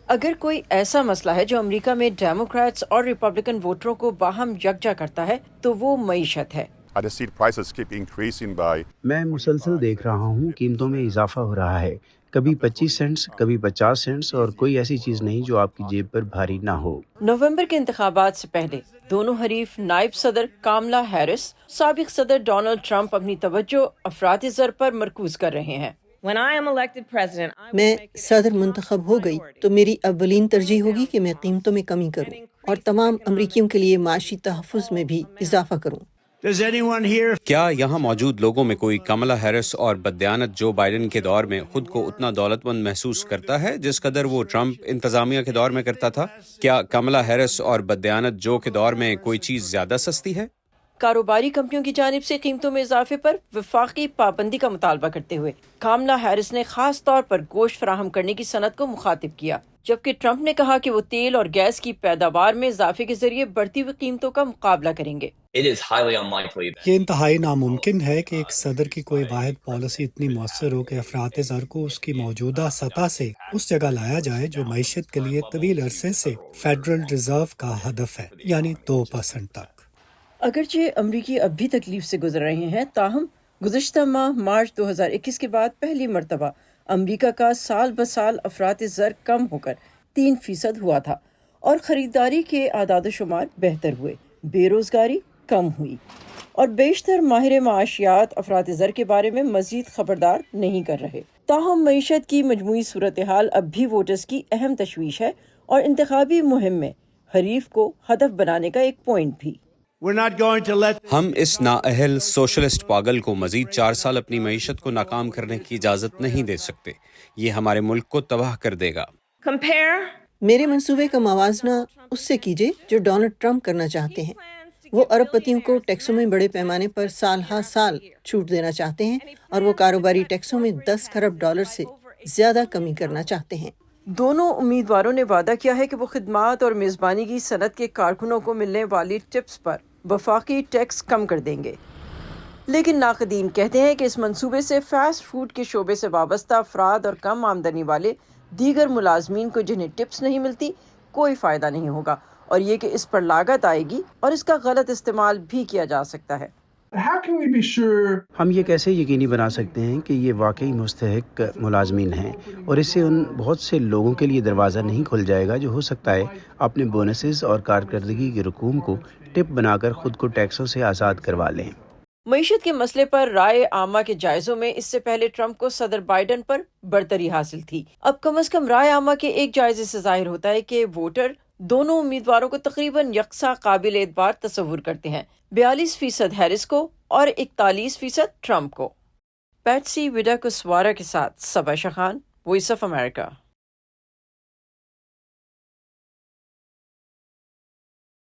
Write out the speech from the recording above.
اگر کوئی ایسا مسئلہ ہے جو امریکہ میں ڈیموکریٹس اور ریپبلکن ووٹروں کو باہم یکجا کرتا ہے تو وہ معیشت ہے۔ میں مسلسل دیکھ رہا ہوں قیمتوں میں اضافہ ہو رہا ہے، کبھی 25 سینٹس، کبھی 50 سینٹس، اور کوئی ایسی چیز نہیں جو آپ کی جیب پر بھاری نہ ہو۔ نومبر کے انتخابات سے پہلے دونوں حریف نائب صدر کاملا ہیرس، سابق صدر ڈونلڈ ٹرمپ اپنی توجہ افراط زر پر مرکوز کر رہے ہیں۔ میں صدر منتخب ہو گئی تو میری اولین ترجیح ہوگی کہ میں قیمتوں میں کمی کروں اور تمام امریکیوں کے لیے معاشی تحفظ میں بھی اضافہ کروں۔ کیا یہاں موجود لوگوں میں کوئی کملا ہیرس اور بددیانت جو بائیڈن کے دور میں خود کو اتنا دولت مند محسوس کرتا ہے جس قدر وہ ٹرمپ انتظامیہ کے دور میں کرتا تھا؟ کیا کملا ہیرس اور بددیانت جو کے دور میں کوئی چیز زیادہ سستی ہے؟ کاروباری کمپنیوں کی جانب سے قیمتوں میں اضافے پر وفاقی پابندی کا مطالبہ کرتے ہوئے کاملا ہیرس نے خاص طور پر گوشت فراہم کرنے کی صنعت کو مخاطب کیا، جبکہ ٹرمپ نے کہا کہ وہ تیل اور گیس کی پیداوار میں اضافے کے ذریعے بڑھتی ہوئی قیمتوں کا مقابلہ کریں گے۔ یہ انتہائی ناممکن ہے کہ ایک صدر کی کوئی واحد پالیسی اتنی مؤثر ہو کہ افراط زر کو اس کی موجودہ سطح سے اس جگہ لایا جائے جو معیشت کے لیے طویل عرصے سے فیڈرل ریزرو کا ہدف ہے، یعنی 2% تک۔ اگرچہ امریکی اب بھی تکلیف سے گزر رہے ہیں، تاہم گزشتہ ماہ مارچ 2021 کے بعد پہلی مرتبہ امریکہ کا سال بسال افراط زر کم ہو کر 3% ہوا تھا اور خریداری کے اعداد و شمار بہتر ہوئے، بے روزگاری کم ہوئی، اور بیشتر ماہر معاشیات افراط زر کے بارے میں مزید خبردار نہیں کر رہے۔ تاہم معیشت کی مجموعی صورتحال اب بھی ووٹرز کی اہم تشویش ہے اور انتخابی مہم میں حریف کو ہدف بنانے کا ایک پوائنٹ بھی۔ ہم اس نااہل سوشلسٹ پاگل کو مزید 4 سال اپنی معیشت کو ناکام کرنے کی اجازت نہیں دے سکتے، یہ ہمارے ملک کو تباہ کر دے گا۔ میرے منصوبے کا موازنہ اس سے کیجیے جو ڈونلڈ ٹرمپ کرنا چاہتے ہیں۔ وہ ارب پتیوں کو ٹیکسوں میں بڑے پیمانے پر سال ہر سال چھوٹ دینا چاہتے ہیں، اور وہ کاروباری ٹیکسوں میں 10 کھرب ڈالر سے زیادہ کمی کرنا چاہتے ہیں۔ دونوں امیدواروں نے وعدہ کیا ہے کہ وہ خدمات اور میزبانی کی صنعت کے کارکنوں کو ملنے والی ٹپس پر وفاقی ٹیکس کم کر دیں گے، لیکن ناقدین کہتے ہیں کہ اس منصوبے سے فاسٹ فوڈ کے شعبے سے وابستہ افراد اور کم آمدنی والے دیگر ملازمین کو جنہیں ٹپس نہیں ملتی کوئی فائدہ نہیں ہوگا، اور یہ کہ اس پر لاگت آئے گی اور اس کا غلط استعمال بھی کیا جا سکتا ہے۔ ہم یہ کیسے یقینی بنا سکتے ہیں کہ یہ واقعی مستحق ملازمین ہیں اور اس سے ان بہت سے لوگوں کے لیے دروازہ نہیں کھل جائے گا جو ہو سکتا ہے اپنے بونسز اور کارکردگی کی رقوم کو ٹپ بنا کر خود کو ٹیکسوں سے آزاد کروا لیں۔ معیشت کے مسئلے پر رائے عامہ کے جائزوں میں اس سے پہلے ٹرمپ کو صدر بائیڈن پر برتری حاصل تھی۔ اب کم از کم رائے عامہ کے ایک جائزے سے ظاہر ہوتا ہے کہ ووٹر دونوں امیدواروں کو تقریباً یکساں قابل اعتبار تصور کرتے ہیں، 42% ہیرس کو اور 41% ٹرمپ کو۔ پیٹسی وڈاکسوارا کے ساتھ صبا شخان، وائس آف امریکہ۔